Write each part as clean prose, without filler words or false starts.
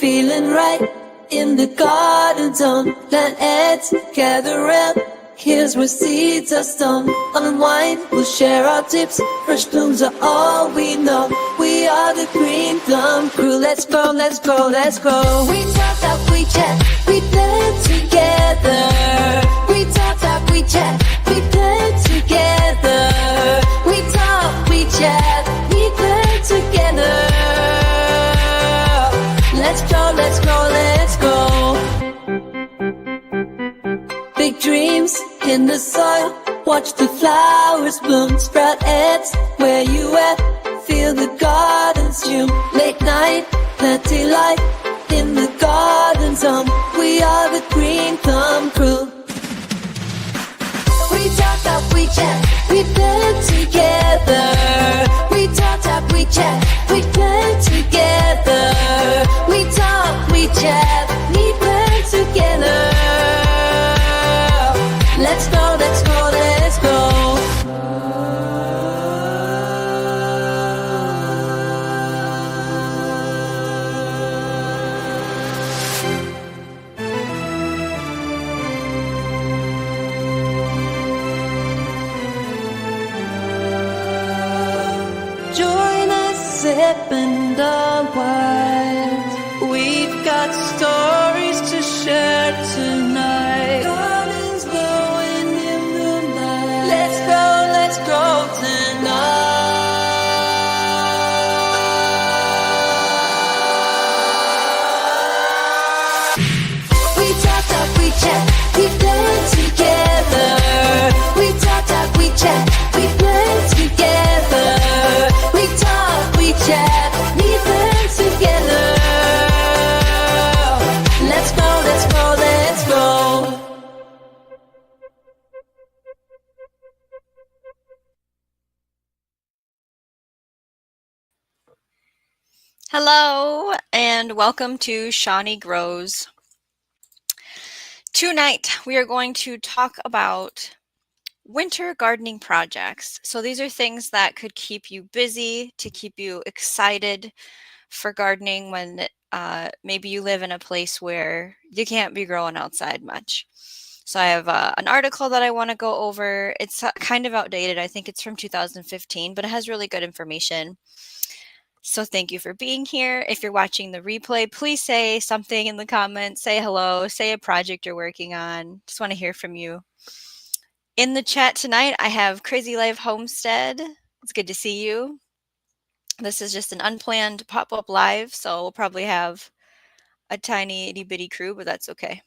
feeling right in the garden zone. Plant eggs, gather round. Here's where seeds are sown. Unwind, we'll share our tips. Fresh blooms are all we know. We are the Green Thumb Crew. Let's grow, let's grow, let's grow. We talk, talk, we chat, we plan together. We talk, talk, we chat, we plan together. We talk, we chat, we plan together. Let's grow, let's grow, let's grow. Big dreams in the soil. Watch the flowers bloom. Sprout eggs where you at. Feel the garden's bloom. Late night, plenty light in the garden zone. We are the Green Thumb Crew. We talk, talk, we chat, we plan together. We talk, talk, we chat, we plan together. We talk, we chat, we plan together. Let's go, let's go, let's go. Join us, sip and unwind. We've got stories to share tonight. Gardens glowing in the night. Let's go tonight. We talk, talk, we chat, we plan together. We talk, talk, we chat, we plan together. We talk, we chat, we plan together. Let's go, let's go, let's go. Hello and welcome to Shawnee Grows. Tonight we are going to talk about winter gardening projects. So these are things that could keep you busy, to keep you excited for gardening when maybe you live in a place where you can't be growing outside much. So I have an article that I want to go over. It's kind of outdated. I think it's from 2015, but it has really good information. So thank you for being here. If you're watching the replay, please say something in the comments. Say hello. Say a project you're working on. Just want to hear from you. In the chat tonight, I have Crazy Life Homestead. It's good to see you. This is just an unplanned pop-up live, so we'll probably have a tiny itty-bitty crew, but that's okay.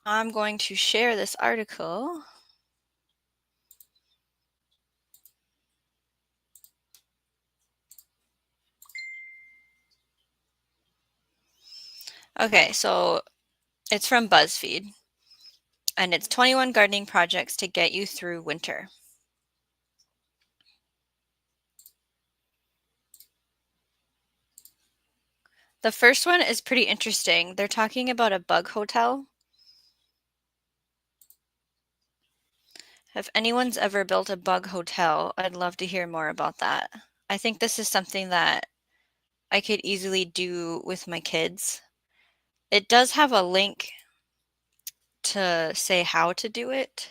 I'm going to share this article. Okay, so it's from BuzzFeed, and it's 21 gardening projects to get you through winter. The first one is pretty interesting. They're talking about a bug hotel. If anyone's ever built a bug hotel, I'd love to hear more about that. I think this is something that I could easily do with my kids. It does have a link to say how to do it.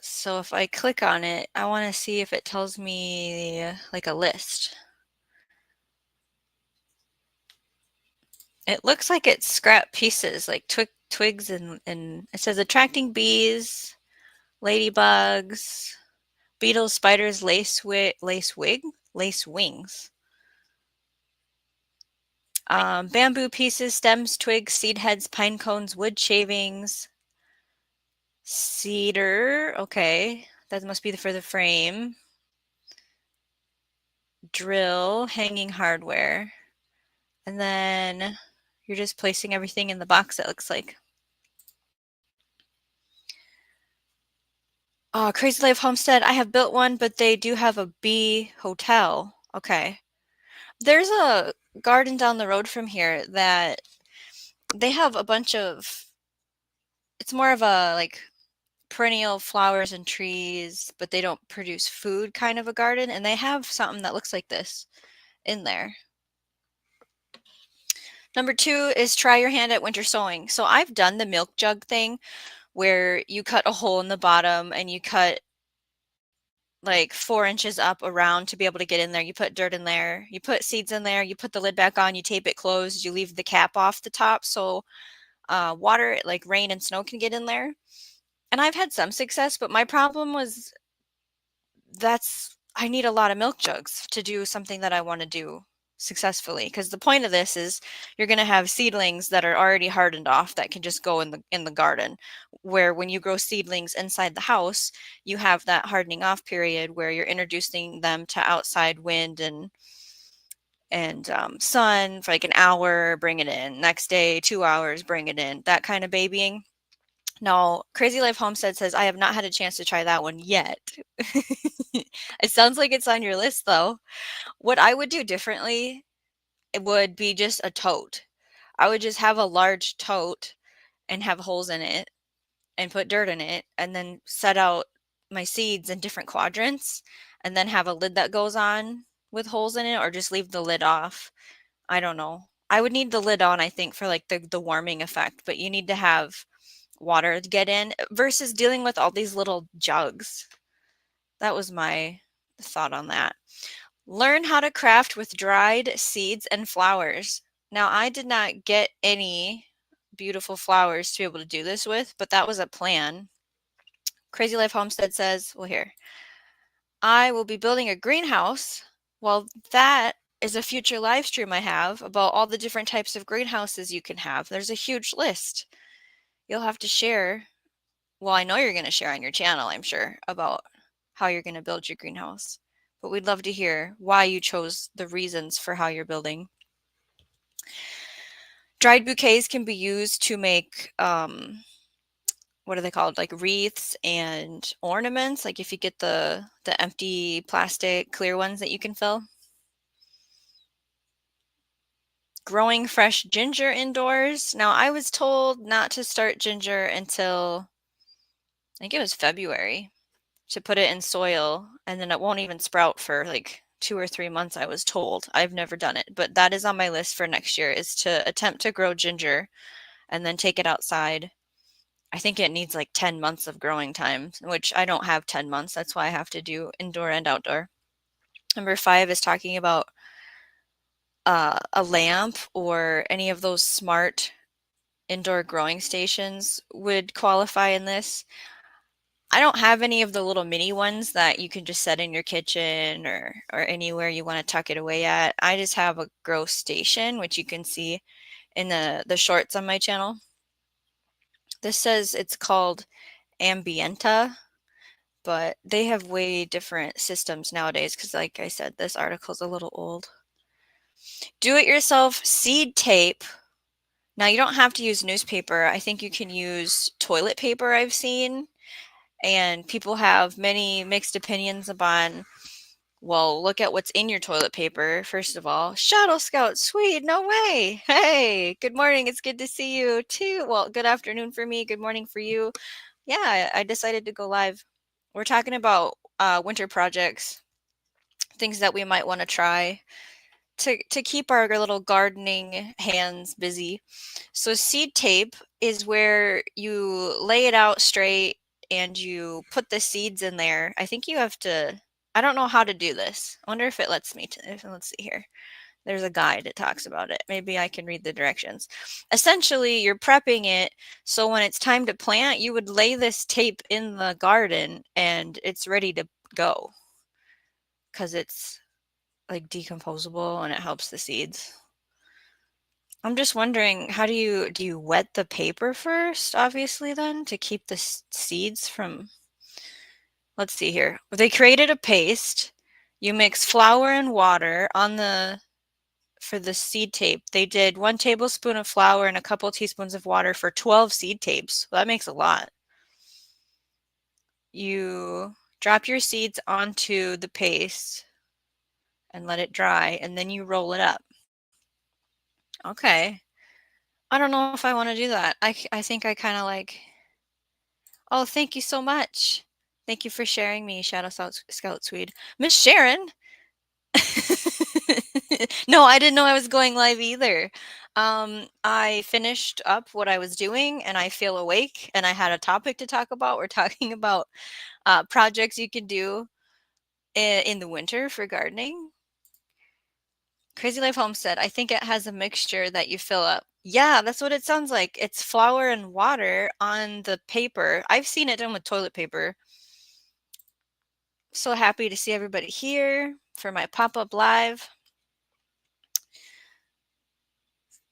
So if I click on it, I want to see if it tells me like a list. It looks like it's scrap pieces, like twigs and it says attracting bees, ladybugs, beetles, spiders, lace wings. Bamboo pieces, stems, twigs, seed heads, pine cones, wood shavings, cedar. Okay, that must be for the frame. Drill, hanging hardware. And then you're just placing everything in the box, it looks like. Oh, Crazy Life Homestead. I have built one, but they do have a bee hotel. Okay. There's a garden down the road from here that they have a bunch of, it's more of a like perennial flowers and trees, but they don't produce food kind of a garden. And they have something that looks like this. in there. Number 2 is try your hand at winter sowing. So I've done the milk jug thing where you cut a hole in the bottom and you cut like 4 inches up around to be able to get in there. You put dirt in there, you put seeds in there, you put the lid back on, you tape it closed, you leave the cap off the top so water like rain and snow can get in there. And I've had some success, but my problem was I need a lot of milk jugs to do something that I want to do successfully, because the point of this is you're going to have seedlings that are already hardened off that can just go in the garden, where when you grow seedlings inside the house you have that hardening off period where you're introducing them to outside wind and sun for like an hour, bring it in, next day 2 hours, bring it in, that kind of babying. Now, Crazy Life Homestead says, I have not had a chance to try that one yet. It sounds like it's on your list, though. What I would do differently, it would be just a tote. I would just have a large tote and have holes in it and put dirt in it and then set out my seeds in different quadrants and then have a lid that goes on with holes in it, or just leave the lid off. I don't know. I would need the lid on, I think, for like the warming effect, but you need to have water to get in versus dealing with all these little jugs. That was my thought on that. Learn how to craft with dried seeds and flowers. Now, I did not get any beautiful flowers to be able to do this with, but that was a plan. Crazy Life Homestead says, well, here, I will be building a greenhouse. Well, that is a future live stream I have about all the different types of greenhouses you can have. There's a huge list. You'll have to share. Well, I know you're going to share on your channel, I'm sure, about how you're going to build your greenhouse. But we'd love to hear why you chose the reasons for how you're building. Dried bouquets can be used to make, what are they called? Like wreaths and ornaments. Like if you get the empty plastic clear ones that you can fill. Growing fresh ginger indoors. Now, I was told not to start ginger until, I think it was February, to put it in soil, and then it won't even sprout for like 2 or 3 months, I was told. I've never done it, but that is on my list for next year, is to attempt to grow ginger and then take it outside. I think it needs like 10 months of growing time, which I don't have 10 months. That's why I have to do indoor and outdoor. Number 5 is talking about a lamp or any of those smart indoor growing stations would qualify in this. I don't have any of the little mini ones that you can just set in your kitchen or anywhere you want to tuck it away at. I just have a grow station, which you can see in the shorts on my channel. This says it's called Ambienta, but they have way different systems nowadays because, like I said, this article's a little old. Do-it-yourself seed tape. Now, you don't have to use newspaper. I think you can use toilet paper, I've seen. And people have many mixed opinions upon, well, look at what's in your toilet paper, first of all. Shadow Scout, sweet, no way. Hey, good morning. It's good to see you too. Well, good afternoon for me. Good morning for you. Yeah, I decided to go live. We're talking about winter projects, things that we might want to try to keep our little gardening hands busy. So seed tape is where you lay it out straight and you put the seeds in there. I think you have to, I don't know how to do this. I wonder if it lets me, let's see here. There's a guide that talks about it. Maybe I can read the directions. Essentially, you're prepping it so when it's time to plant, you would lay this tape in the garden and it's ready to go because it's like decomposable and it helps the seeds. I'm just wondering, how do you wet the paper first, obviously, then, to keep the seeds from, let's see here. They created a paste. You mix flour and water for the seed tape. They did 1 tablespoon of flour and a couple teaspoons of water for 12 seed tapes. Well, that makes a lot. You drop your seeds onto the paste and let it dry, and then you roll it up. Okay. I don't know if I want to do that. I think I kind of like, oh, thank you so much. Thank you for sharing me, Shadow Scout Swede. Miss Sharon. No, I didn't know I was going live either. I finished up what I was doing and I feel awake and I had a topic to talk about. We're talking about projects you can do in the winter for gardening. Crazy Life Homestead, I think it has a mixture that you fill up. Yeah, that's what it sounds like. It's flour and water on the paper. I've seen it done with toilet paper. So happy to see everybody here for my pop-up live.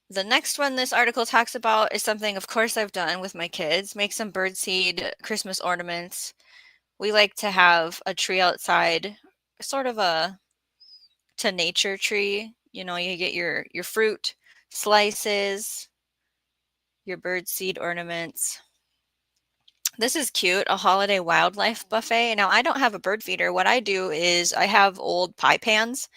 The next one this article talks about is something, of course, I've done with my kids. Make some birdseed Christmas ornaments. We like to have a tree outside, sort of a to nature tree. You know, you get your fruit slices, your birdseed ornaments. This is cute, a holiday wildlife buffet. Now, I don't have a bird feeder. What I do is I have old pie pans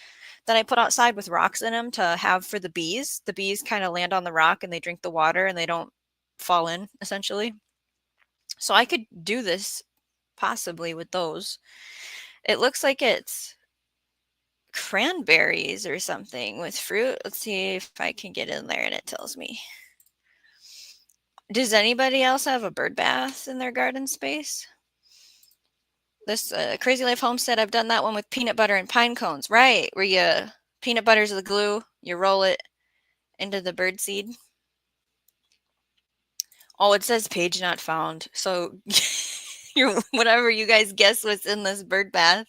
that I put outside with rocks in them to have for the bees. The bees kind of land on the rock and they drink the water and they don't fall in, essentially. So I could do this possibly with those. It looks like it's cranberries or something with fruit. Let's see if I can get in there and it tells me. Does anybody else have a bird bath in their garden space? This Crazy Life Homestead, I've done that one with peanut butter and pine cones, right? Where you peanut butter's the glue, you roll it into the bird seed. Oh, it says page not found. So whatever you guys guess what's in this bird bath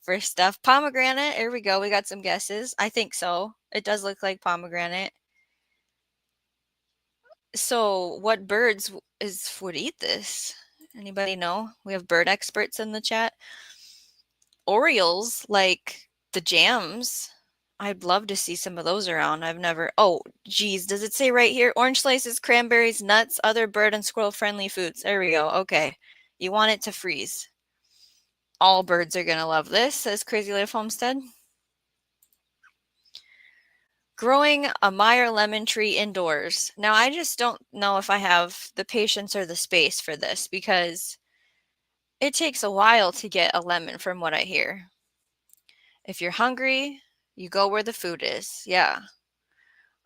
for stuff. Pomegranate, here we go. We got some guesses. I think so. It does look like pomegranate. So what birds would eat this? Anybody know? We have bird experts in the chat. Orioles, like the jams. I'd love to see some of those around. I've never. Oh, geez. Does it say right here? Orange slices, cranberries, nuts, other bird and squirrel friendly foods. There we go. Okay. You want it to freeze. All birds are going to love this, says Crazy Life Homestead. Growing a Meyer lemon tree indoors. Now, I just don't know if I have the patience or the space for this because it takes a while to get a lemon from what I hear. If you're hungry, you go where the food is. Yeah.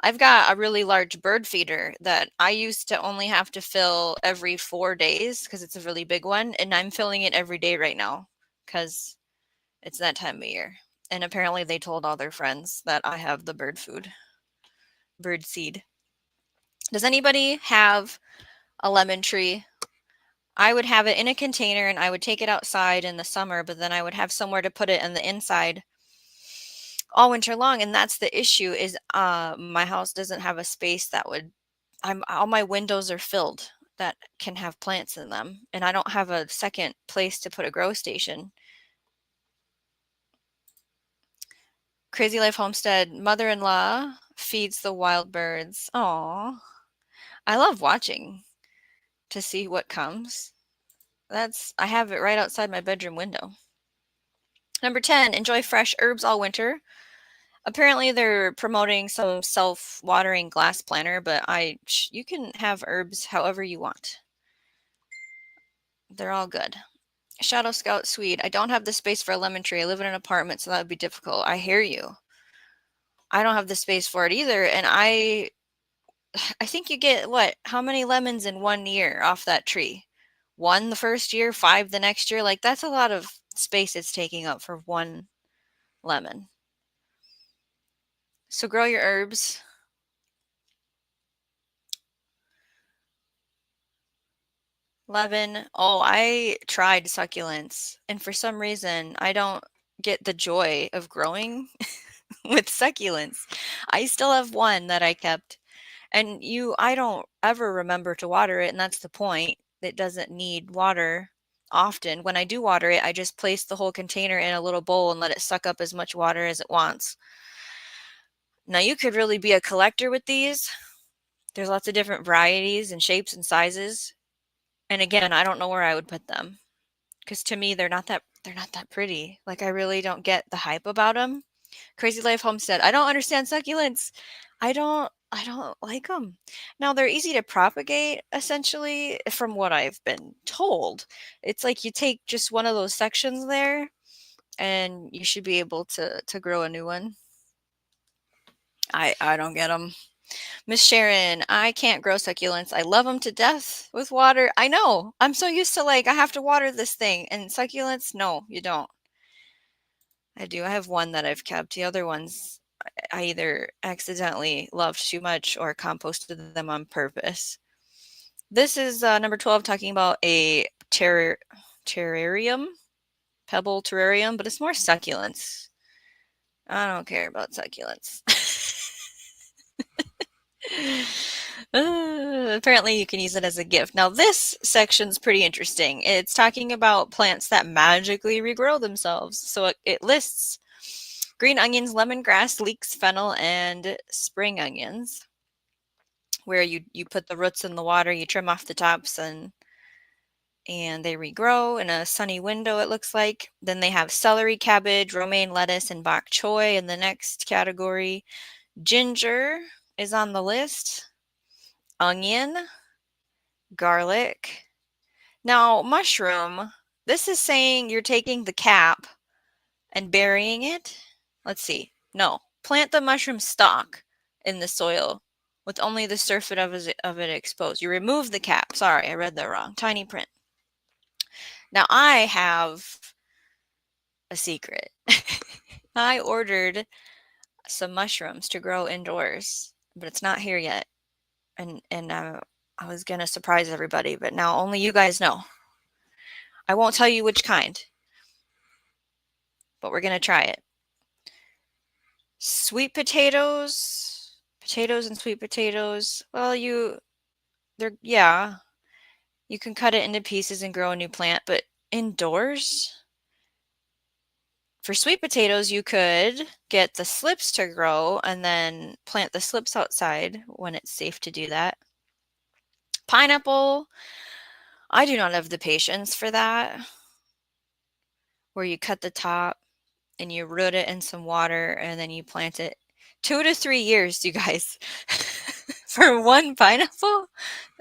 I've got a really large bird feeder that I used to only have to fill every 4 days because it's a really big one. And I'm filling it every day right now because it's that time of year. And apparently they told all their friends that I have the bird food, bird seed. Does anybody have a lemon tree? I would have it in a container and I would take it outside in the summer, but then I would have somewhere to put it in the inside all winter long. And that's the issue is my house doesn't have a space that would all my windows are filled that can have plants in them, and I don't have a second place to put a grow station. Crazy Life Homestead, mother-in-law feeds the wild birds. Aw, I love watching to see what comes. I have it right outside my bedroom window. Number 10, enjoy fresh herbs all winter. Apparently they're promoting some self-watering glass planter, but you can have herbs however you want. They're all good. Shadow Scout Swede, I don't have the space for a lemon tree. I live in an apartment, so that would be difficult. I hear you. I don't have the space for it either, and I think you get how many lemons in 1 year off that tree? 1 the first year, 5 the next year. Like that's a lot of space it's taking up for 1 lemon. So grow your herbs. Levin, oh, I tried succulents, and for some reason, I don't get the joy of growing with succulents. I still have one that I kept, and I don't ever remember to water it, and that's the point. It doesn't need water often. When I do water it, I just place the whole container in a little bowl and let it suck up as much water as it wants. Now, you could really be a collector with these. There's lots of different varieties and shapes and sizes. And again, I don't know where I would put them because to me they're not that pretty. Like I really don't get the hype about them. Crazy Life Homestead. I don't understand succulents. I don't like them. Now they're easy to propagate essentially from what I've been told. It's like you take just one of those sections there and you should be able to grow a new one. I don't get them. Miss Sharon, I can't grow succulents. I love them to death with water. I know. I'm so used to like I have to water this thing. And succulents, no, you don't. I do. I have one that I've kept. The other ones I either accidentally loved too much or composted them on purpose. This is number 12 talking about a terrarium, pebble terrarium, but it's more succulents. I don't care about succulents. Apparently you can use it as a gift. Now this section's pretty interesting. It's talking about plants that magically regrow themselves. So it lists green onions, lemongrass, leeks, fennel, and spring onions, where you put the roots in the water, you trim off the tops, and they regrow in a sunny window, it looks like. Then they have celery, cabbage, romaine lettuce, and bok choy in the next category. Ginger is on the list. Onion, garlic. Now, mushroom, this is saying you're taking the cap and burying it. Let's see. No, plant the mushroom stalk in the soil with only the surface of it exposed. You remove the cap. Sorry, I read that wrong. Tiny print. Now, I have a secret. I ordered some mushrooms to grow indoors, but it's not here yet. And I was going to surprise everybody, but now only you guys know. I won't tell you which kind, but we're going to try it. Sweet potatoes and sweet potatoes. Well, you can cut it into pieces and grow a new plant, but indoors? For sweet potatoes, you could get the slips to grow and then plant the slips outside when it's safe to do that. Pineapple, I do not have the patience for that, where you cut the top and you root it in some water and then you plant it. 2 to 3 years, you guys, for one pineapple?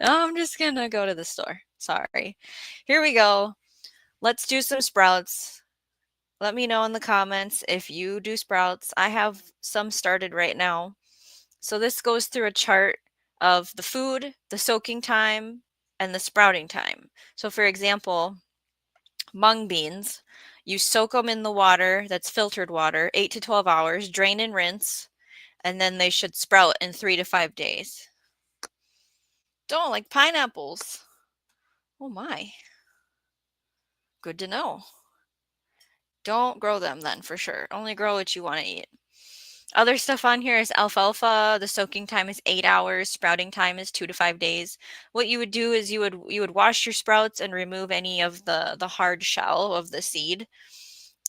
I'm just gonna go to the store. Sorry. Here we go. Let's do some sprouts. Let me know in the comments if you do sprouts. I have some started right now. So this goes through a chart of the food, the soaking time, and the sprouting time. So for example, mung beans, you soak them in the water, that's filtered water, 8 to 12 hours, drain and rinse, and then they should sprout in 3 to 5 days. Don't like pineapples. Oh my. Good to know. Don't grow them then for sure. Only grow what you want to eat. Other stuff on here is alfalfa. The soaking time is 8 hours. Sprouting time is 2 to 5 days. What you would do is you would wash your sprouts and remove any of the hard shell of the seed.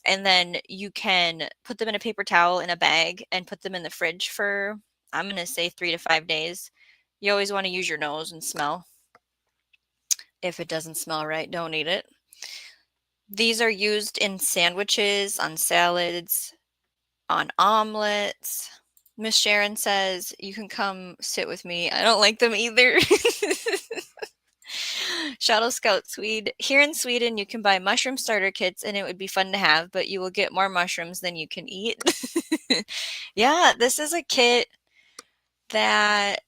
And then you can put them in a paper towel in a bag and put them in the fridge for, I'm going to say 3 to 5 days. You always want to use your nose and smell. If it doesn't smell right, don't eat it. These are used in sandwiches, on salads, on omelets. Miss Sharon says, you can come sit with me. I don't like them either. Shadow Scout Swede. Here in Sweden, you can buy mushroom starter kits and it would be fun to have, but you will get more mushrooms than you can eat. Yeah, this is a kit that,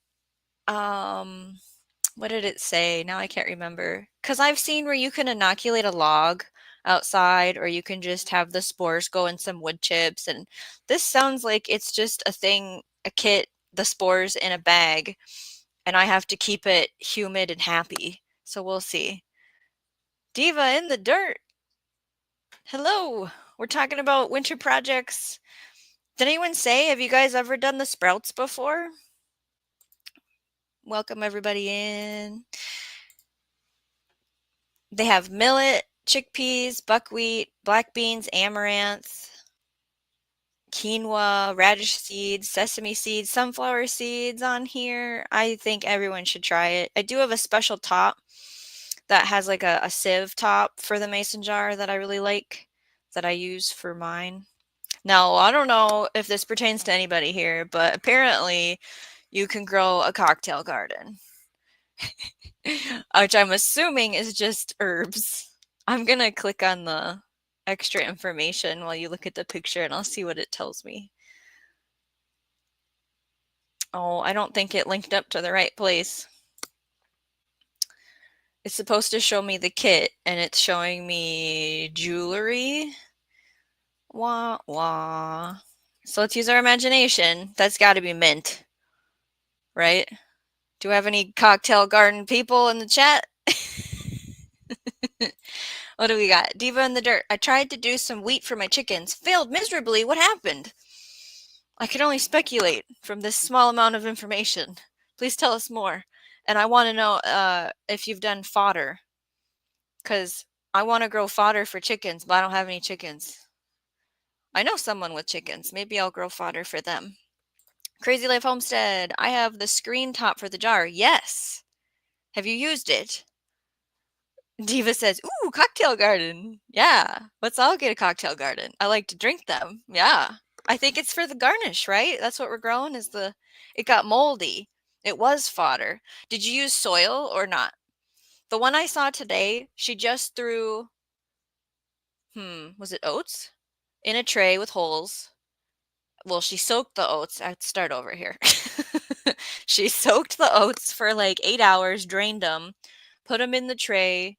what did it say? Now I can't remember. Because I've seen where you can inoculate a log outside, or you can just have the spores go in some wood chips. And this sounds like it's just a kit, the spores in a bag, and I have to keep it humid and happy. So we'll see. Diva in the dirt. Hello. We're talking about winter projects. Did anyone say, have you guys ever done the sprouts before? Welcome everybody in. They have millet, chickpeas, buckwheat, black beans, amaranth, quinoa, radish seeds, sesame seeds, sunflower seeds on here. I think everyone should try it. I do have a special top that has like a sieve top for the mason jar that I really like, that I use for mine. Now, I don't know if this pertains to anybody here, but apparently you can grow a cocktail garden. Which I'm assuming is just herbs. I'm gonna click on the extra information while you look at the picture and I'll see what it tells me. Oh, I don't think it linked up to the right place. It's supposed to show me the kit, and it's showing me jewelry. Wah, wah. So let's use our imagination. That's got to be mint, right? Do we have any cocktail garden people in the chat? What do we got? Diva in the dirt. I tried to do some wheat for my chickens. Failed miserably. What happened? I can only speculate from this small amount of information. Please tell us more. And I want to know if you've done fodder. Because I want to grow fodder for chickens, but I don't have any chickens. I know someone with chickens. Maybe I'll grow fodder for them. Crazy Life Homestead. I have the screen top for the jar. Yes. Have you used it? Diva says, ooh, cocktail garden. Yeah. Let's all get a cocktail garden. I like to drink them. Yeah. I think it's for the garnish, right? That's what we're growing is it got moldy. It was fodder. Did you use soil or not? The one I saw today, she just threw, was it oats? In a tray with holes. Well, she soaked the oats. I'd start over here. She soaked the oats for like 8 hours, drained them, put them in the tray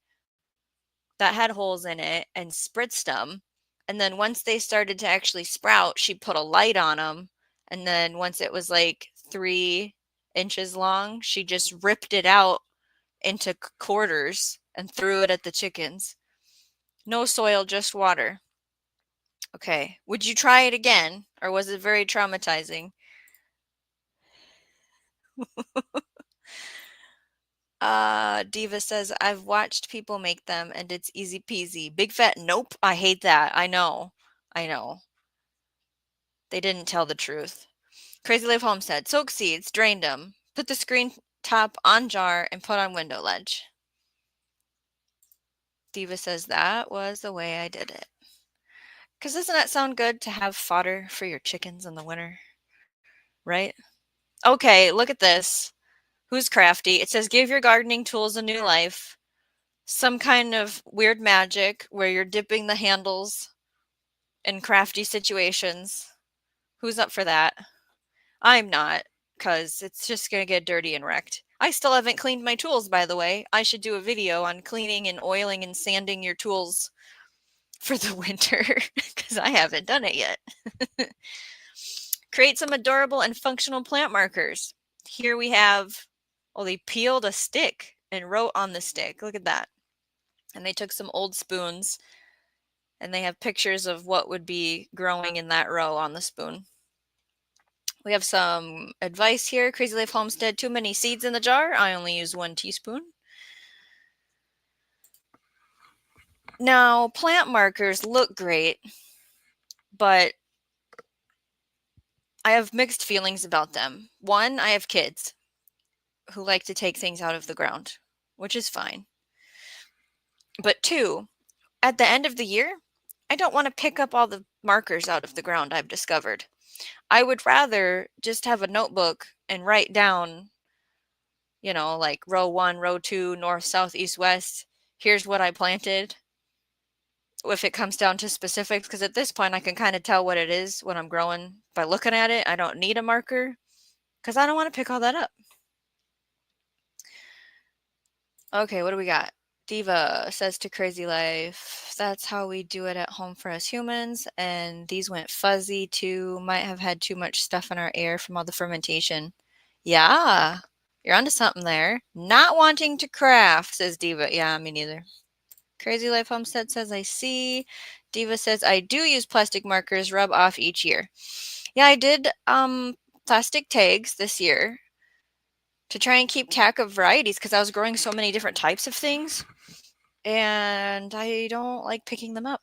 that had holes in it, and spritzed them. And then once they started to actually sprout, she put a light on them. And then once it was like 3 inches long, she just ripped it out into quarters and threw it at the chickens. No soil, just water. Okay. Would you try it again, or was it very traumatizing? Diva says, I've watched people make them and it's easy peasy. Big fat nope. I hate that. I know. I know. They didn't tell the truth. Crazy Life Homestead. Soak seeds, drained them. Put the screen top on jar and put on window ledge. Diva says that was the way I did it. Because doesn't that sound good to have fodder for your chickens in the winter? Right? Okay, look at this. Who's crafty? It says give your gardening tools a new life. Some kind of weird magic where you're dipping the handles in crafty situations. Who's up for that? I'm not, because it's just going to get dirty and wrecked. I still haven't cleaned my tools, by the way. I should do a video on cleaning and oiling and sanding your tools for the winter, because I haven't done it yet. Create some adorable and functional plant markers. Here we have, oh, they peeled a stick and wrote on the stick. Look at that. And they took some old spoons and they have pictures of what would be growing in that row on the spoon. We have some advice here. Crazy Life Homestead, too many seeds in the jar. I only use 1 teaspoon. Now, plant markers look great, but I have mixed feelings about them. One, I have kids who like to take things out of the ground, which is fine. But two, at the end of the year, I don't want to pick up all the markers out of the ground I've discovered. I would rather just have a notebook and write down, like row 1, row 2, north, south, east, west. Here's what I planted. If it comes down to specifics, because at this point I can kind of tell what it is when I'm growing by looking at it. I don't need a marker because I don't want to pick all that up. Okay, what do we got? Diva says to Crazy Life, that's how we do it at home for us humans. And these went fuzzy too. Might have had too much stuff in our air from all the fermentation. Yeah, you're onto something there. Not wanting to craft, says Diva. Yeah, me neither. Crazy Life Homestead says, I see. Diva says, I do use plastic markers, rub off each year. Yeah, I did plastic tags this year to try and keep track of varieties because I was growing so many different types of things. And I don't like picking them up.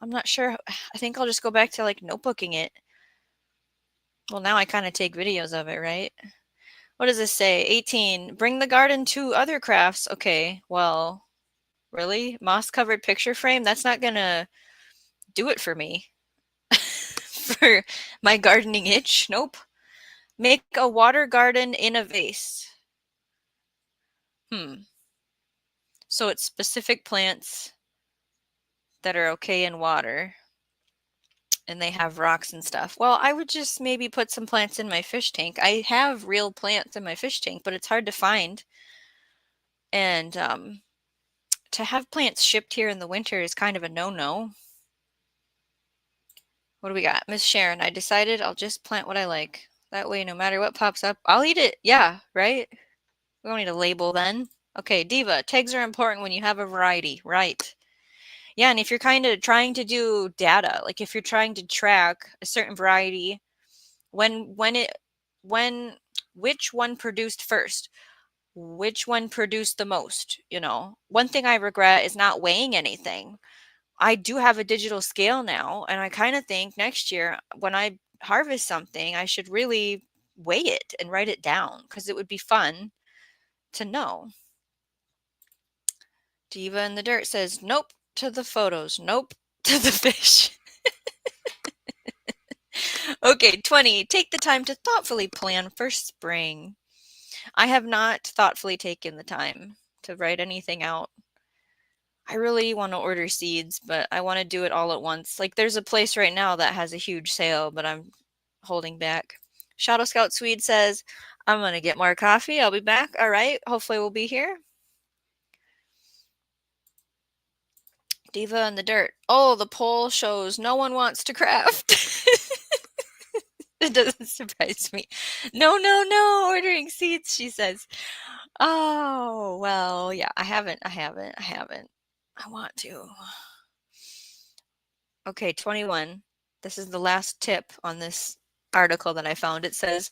I'm not sure. I think I'll just go back to like notebooking it. Well, now I kind of take videos of it, right? What does this say? 18. Bring the garden to other crafts. Okay, well, really? Moss-covered picture frame? That's not going to do it for me. For my gardening itch? Nope. Make a water garden in a vase. So it's specific plants that are okay in water. and they have rocks and stuff. Well, I would just maybe put some plants in my fish tank. I have real plants in my fish tank, but it's hard to find. And to have plants shipped here in the winter is kind of a no-no. What do we got? Miss Sharon, I decided I'll just plant what I like. That way, no matter what pops up, I'll eat it. Yeah, right? We don't need a label then. Okay, Diva, tags are important when you have a variety. Right. Yeah, and if you're kind of trying to do data, like if you're trying to track a certain variety, when which one produced first, which one produced the most, one thing I regret is not weighing anything. I do have a digital scale now, and I kind of think next year when I harvest something, I should really weigh it and write it down because it would be fun to know. Diva in the Dirt says, nope to the photos, nope to the fish. Okay, 20. Take the time to thoughtfully plan for spring. I have not thoughtfully taken the time to write anything out. I really want to order seeds, but I want to do it all at once. Like there's a place right now that has a huge sale, but I'm holding back. Shadow Scout Swede says, I'm going to get more coffee. I'll be back. All right. Hopefully we'll be here. Diva in the Dirt. Oh, the poll shows no one wants to craft. It doesn't surprise me. No, no, no. Ordering seeds, she says. Oh, well, yeah, I haven't. I want to. Okay, 21. This is the last tip on this article that I found. It says,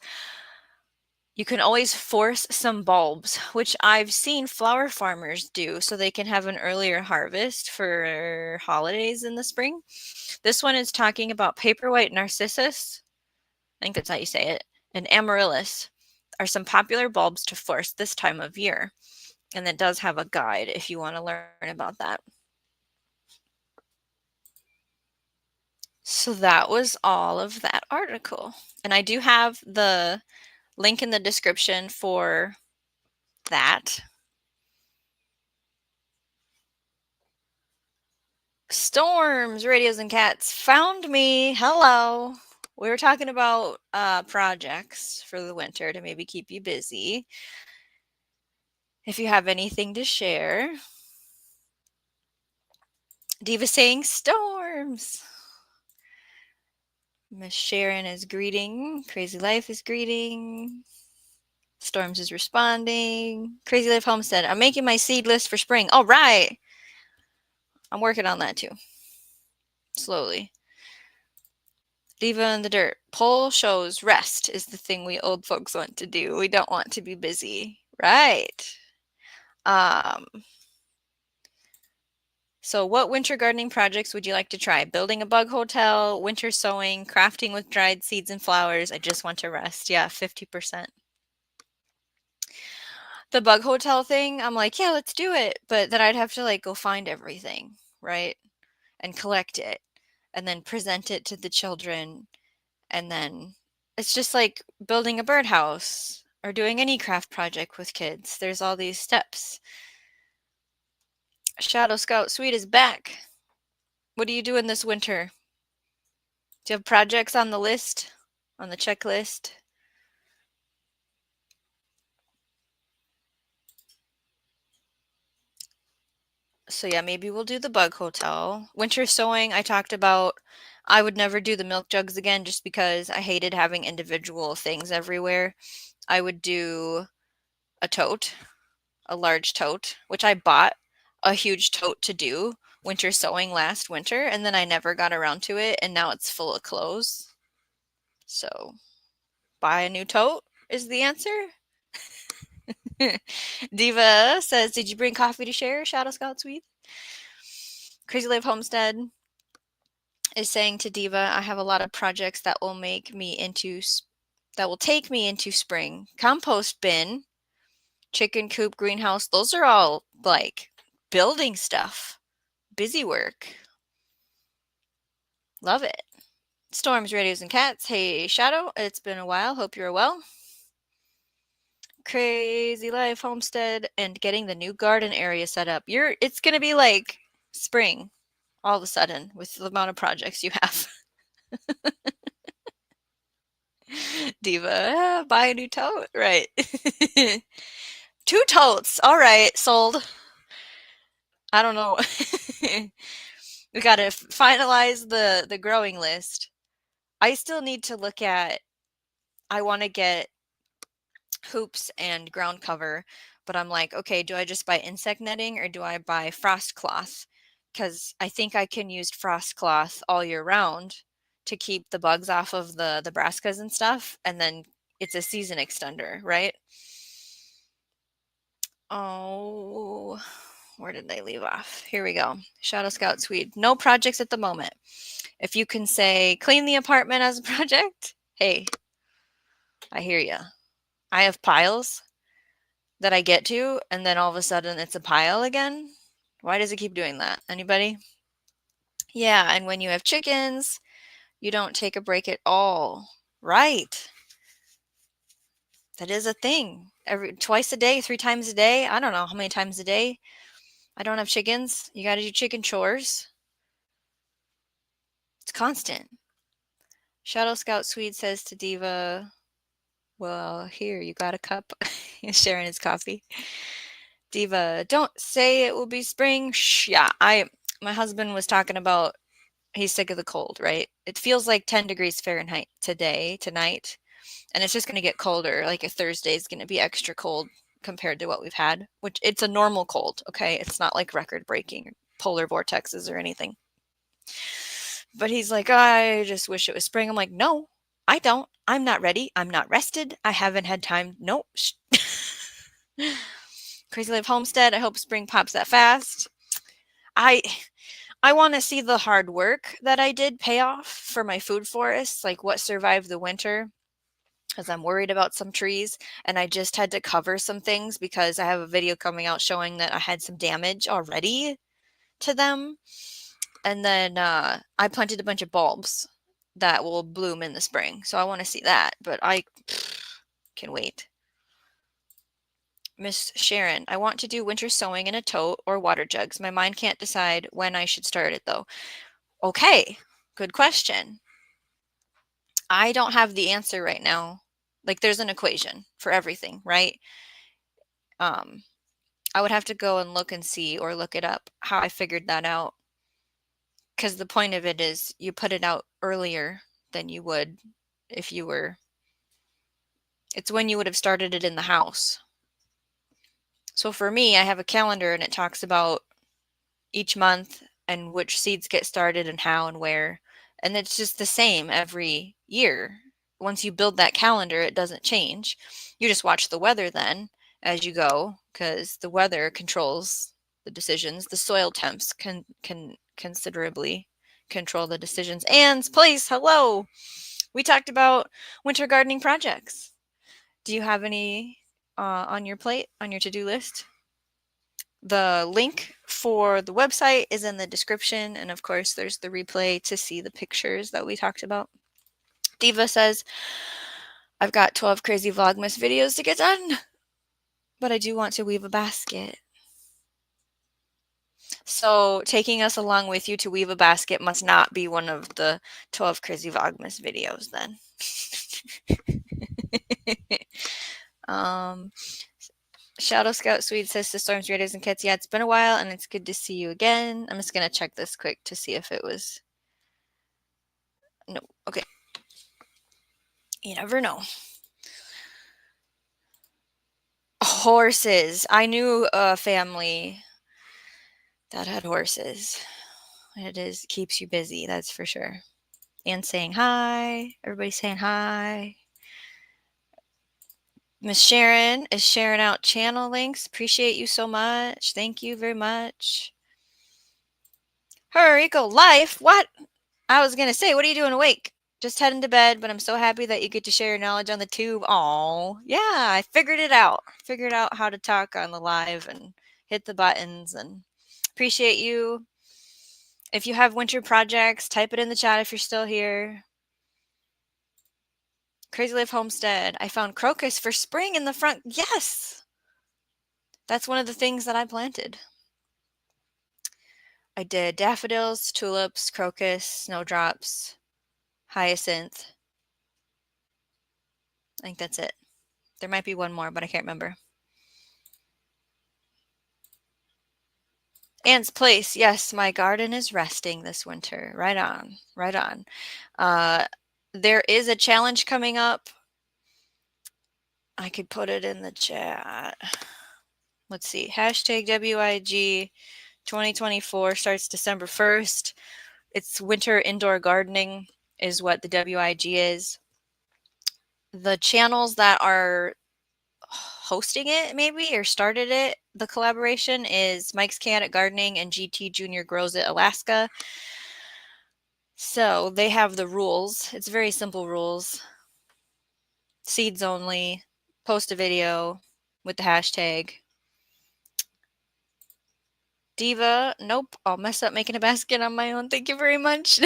you can always force some bulbs, which I've seen flower farmers do so they can have an earlier harvest for holidays in the spring. This one is talking about paperwhite narcissus, I think that's how you say it, and amaryllis are some popular bulbs to force this time of year. And it does have a guide if you want to learn about that. So that was all of that article. And I do have the link in the description for that. Storms, Radios, and Cats found me. Hello. We were talking about projects for the winter to maybe keep you busy. If you have anything to share. Diva saying storms. Miss Sharon is greeting. Crazy Life is greeting. Storms is responding. Crazy Life Homestead. I'm making my seed list for spring. All right. I'm working on that too. Slowly. Diva in the Dirt. Poll shows rest is the thing we old folks want to do. We don't want to be busy. Right. So what winter gardening projects would you like to try? Building a bug hotel, winter sowing, crafting with dried seeds and flowers. I just want to rest. Yeah, 50%. The bug hotel thing, I'm like, yeah, let's do it. But then I'd have to like go find everything, right? And collect it and then present it to the children. And then it's just like building a birdhouse or doing any craft project with kids. There's all these steps. Shadow Scout Suite is back. What are you doing this winter? Do you have projects on the list, on the checklist? So yeah, maybe we'll do the bug hotel. Winter sowing, I talked about. I would never do the milk jugs again just because I hated having individual things everywhere. I would do a tote, a large tote, which I bought a huge tote to do winter sewing last winter, and then I never got around to it, and now it's full of clothes. So buy a new tote is the answer. Diva says, did you bring coffee to share, Shadow Scout Sweet? Crazy Life Homestead is saying to Diva, I have a lot of projects that will take me into spring. Compost bin, chicken coop, greenhouse, those are all like building stuff. Busy work. Love it. Storms, Radios, and Cats. Hey, Shadow. It's been a while. Hope you're well. Crazy Life Homestead and getting the new garden area set up. It's going to be like spring all of a sudden with the amount of projects you have. Diva, buy a new tote. Right. 2 totes. All right, sold. I don't know. We got to finalize the growing list. I still need to look at I want to get hoops and ground cover, but I'm like, okay, do I just buy insect netting or do I buy frost cloth? Because I think I can use frost cloth all year round to keep the bugs off of the brassicas and stuff, and then it's a season extender, right? Oh, where did they leave off? Here we go. Shadow Scout Swede. No projects at the moment. If you can say clean the apartment as a project, hey, I hear you. I have piles that I get to, and then all of a sudden it's a pile again. Why does it keep doing that? Anybody? Yeah, and when you have chickens, you don't take a break at all. Right. That is a thing. Twice a day, 3 times a day. I don't know how many times a day. I don't have chickens. You got to do chicken chores. It's constant. Shadow Scout Swede says to Diva, well, here, you got a cup. He's sharing his coffee. Diva, don't say it will be spring. Shh, yeah, my husband was talking about he's sick of the cold, right? It feels like 10 degrees Fahrenheit tonight, and it's just going to get colder. Like a Thursday is going to be extra cold compared to what we've had, which it's a normal cold, okay? It's not like record breaking polar vortexes or anything. But he's like, I just wish it was spring. I'm like, no, I don't. I'm not ready. I'm not rested. I haven't had time. Nope. Crazy Life Homestead. I hope spring pops that fast. I want to see the hard work that I did pay off for my food forests, like what survived the winter, because I'm worried about some trees, and I just had to cover some things because I have a video coming out showing that I had some damage already to them. And then I planted a bunch of bulbs that will bloom in the spring. So I want to see that, but I can wait. Miss Sharon, I want to do winter sowing in a tote or water jugs. My mind can't decide when I should start it though. Okay, good question. I don't have the answer right now. Like there's an equation for everything, right? I would have to go and look and see or look it up how I figured that out. Because the point of it is you put it out earlier than you would if you were, it's when you would have started it in the house. So for me, I have a calendar and it talks about each month and which seeds get started and how and where. And it's just the same every year. Once you build that calendar, it doesn't change. You just watch the weather then as you go, because the weather controls the decisions. The soil temps can considerably control the decisions. And please, hello. We talked about winter gardening projects. Do you have any on your plate, on your to-do list? The link for the website is in the description, and of course there's the replay to see the pictures that we talked about. Diva says, I've got 12 crazy Vlogmas videos to get done, but I do want to weave a basket. So taking us along with you to weave a basket must not be one of the 12 crazy Vlogmas videos then. Shadow Scout Swede says to Storms, Raiders, and Kits, yeah, it's been a while and it's good to see you again. I'm just going to check this quick to see if it was. No, okay. You never know. Horses. I knew a family that had horses. It keeps you busy, that's for sure. And saying hi. Everybody's saying hi. Miss Sharon is sharing out channel links. Appreciate you so much. Thank you very much. Hurry, go life. What? I was going to say, what are you doing awake? Just heading to bed, but I'm so happy that you get to share your knowledge on the tube. Oh, yeah, I figured it out. Figured out how to talk on the live and hit the buttons, and appreciate you. If you have winter projects, type it in the chat if you're still here. Crazy Life Homestead. I found crocus for spring in the front. Yes. That's one of the things that I planted. I did daffodils, tulips, crocus, snowdrops, Hyacinth. I think that's it. There might be one more, but I can't remember. Anne's Place. Yes, my garden is resting this winter. Right on. Right on. There is a challenge coming up. I could put it in the chat. Let's see. Hashtag WIG 2024 starts December 1st. It's winter indoor gardening is what the WIG is. The channels that are hosting it maybe or started it, the collaboration is Mike's Chaotic Gardening and GT Junior Grows It Alaska. So they have the rules. It's very simple rules. Seeds only. Post a video with the hashtag. Diva, nope, I'll mess up making a basket on my own. Thank you very much.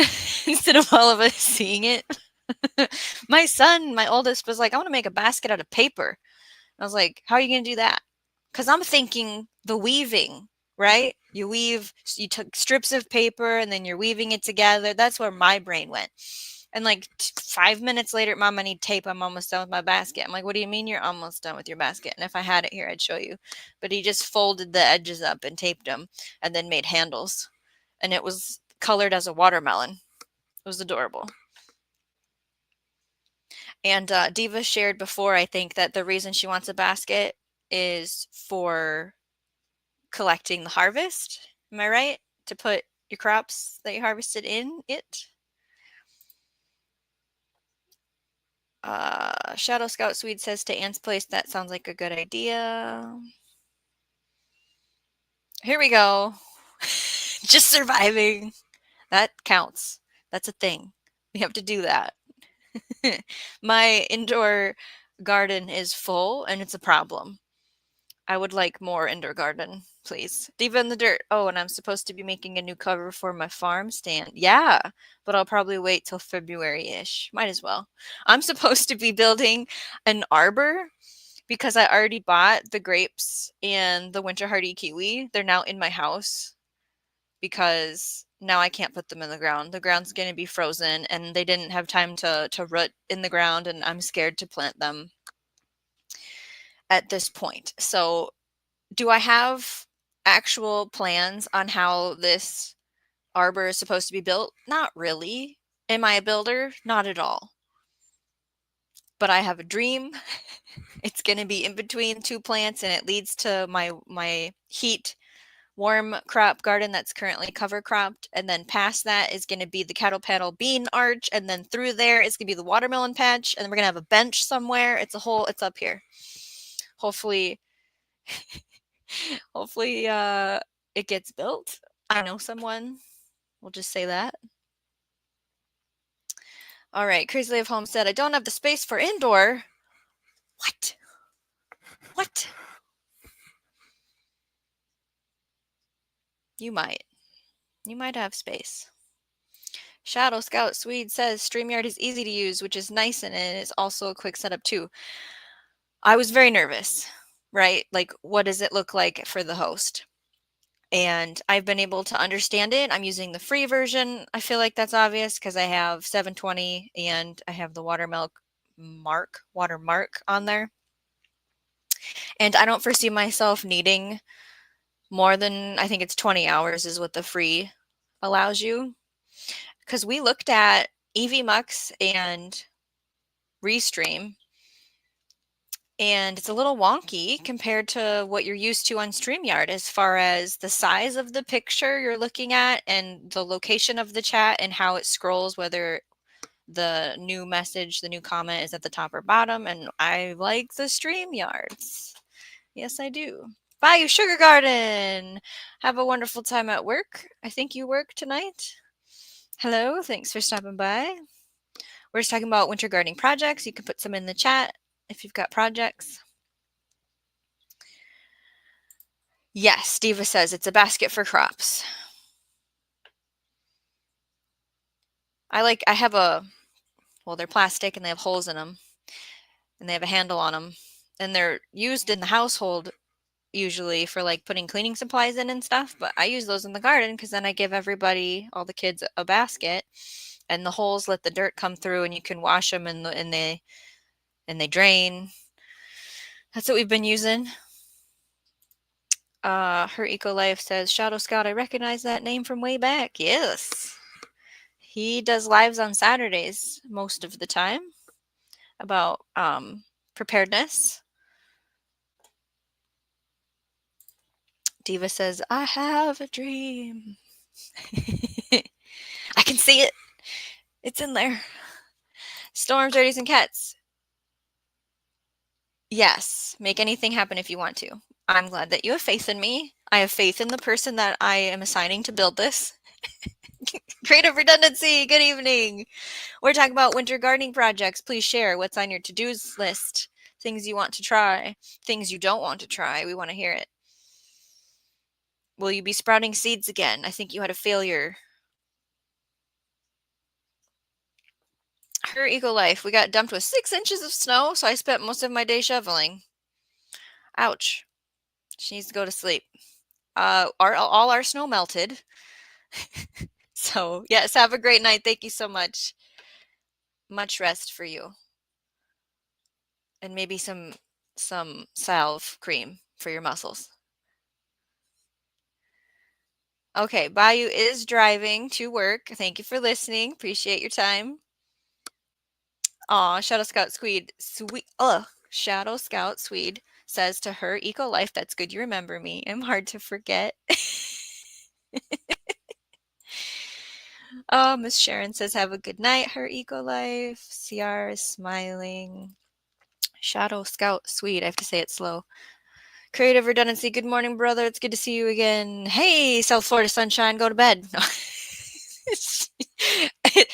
Instead of all of us seeing it. My son, my oldest, was like, I want to make a basket out of paper. I was like, how are you going to do that? Because I'm thinking the weaving, right? You took strips of paper and then you're weaving it together. That's where my brain went. And like 5 minutes later, Mom, I need tape. I'm almost done with my basket. I'm like, what do you mean you're almost done with your basket? And if I had it here, I'd show you. But he just folded the edges up and taped them and then made handles. And it was colored as a watermelon. It was adorable. And Diva shared before, I think, that the reason she wants a basket is for collecting the harvest. Am I right? To put your crops that you harvested in it? Shadow Scout Swede says to Anne's Place, that sounds like a good idea. Here we go. Just surviving. That counts. That's a thing. We have to do that. My indoor garden is full and it's a problem. I would like more indoor garden, please. Diva in the Dirt. Oh, and I'm supposed to be making a new cover for my farm stand. Yeah, but I'll probably wait till February-ish. Might as well. I'm supposed to be building an arbor because I already bought the grapes and the winter hardy kiwi. They're now in my house because now I can't put them in the ground. The ground's going to be frozen and they didn't have time to root in the ground and I'm scared to plant them at this point. So do I have actual plans on how this arbor is supposed to be built? Not really. Am I a builder? Not at all. But I have a dream. It's going to be in between two plants and it leads to my heat warm crop garden that's currently cover cropped, and then past that is going to be the cattle panel bean arch, and then through there is going to be the watermelon patch, and then we're going to have a bench somewhere. It's up here. Hopefully it gets built. I know someone. We'll just say that. All right, Crazy Live Home said, I don't have the space for indoor. What? You might have space. Shadow Scout Swede says StreamYard is easy to use, which is nice, and it is also a quick setup too. I was very nervous, right? Like, what does it look like for the host? And I've been able to understand it. I'm using the free version. I feel like that's obvious because I have 720 and I have the watermark on there. And I don't foresee myself needing more than, I think it's 20 hours is what the free allows you. Because we looked at EVMux and Restream, and it's a little wonky compared to what you're used to on StreamYard as far as the size of the picture you're looking at and the location of the chat and how it scrolls, whether the new message, the new comment is at the top or bottom. And I like the StreamYards. Yes, I do. Bayou Sugar Garden. Have a wonderful time at work. I think you work tonight. Hello, thanks for stopping by. We're just talking about winter gardening projects. You can put some in the chat if you've got projects. Yes, Diva says it's a basket for crops. They're plastic and they have holes in them and they have a handle on them and they're used in the household usually for like putting cleaning supplies in and stuff, but I use those in the garden because then I give everybody, all the kids, a basket and the holes let the dirt come through, and you can wash them, and they drain. That's what we've been using. Her Eco Life says, Shadow Scout, I recognize that name from way back. Yes. He does lives on Saturdays most of the time about preparedness. Diva says, I have a dream. I can see it. It's in there. Storms, dirties, and cats. Yes, make anything happen if you want to. I'm glad that you have faith in me. I have faith in the person that I am assigning to build this. Creative redundancy. Good evening. We're talking about winter gardening projects. Please share what's on your to-dos list. Things you want to try. Things you don't want to try. We want to hear it. Will you be sprouting seeds again? I think you had a failure. Her Eco Life. We got dumped with 6 inches of snow, so I spent most of my day shoveling. Ouch. She needs to go to sleep. All our snow melted. So, yes, have a great night. Thank you so much. Much rest for you. And maybe some salve cream for your muscles. Okay, Bayou is driving to work. Thank you for listening. Appreciate your time. Aw, Shadow Scout Swede. Shadow Scout Swede says to her Eco Life, that's good you remember me. I'm hard to forget. Oh, Miss Sharon says, have a good night, her Eco Life. CR is smiling. Shadow Scout Swede. I have to say it slow. Creative redundancy. Good morning, brother. It's good to see you again. Hey, South Florida sunshine, go to bed. No.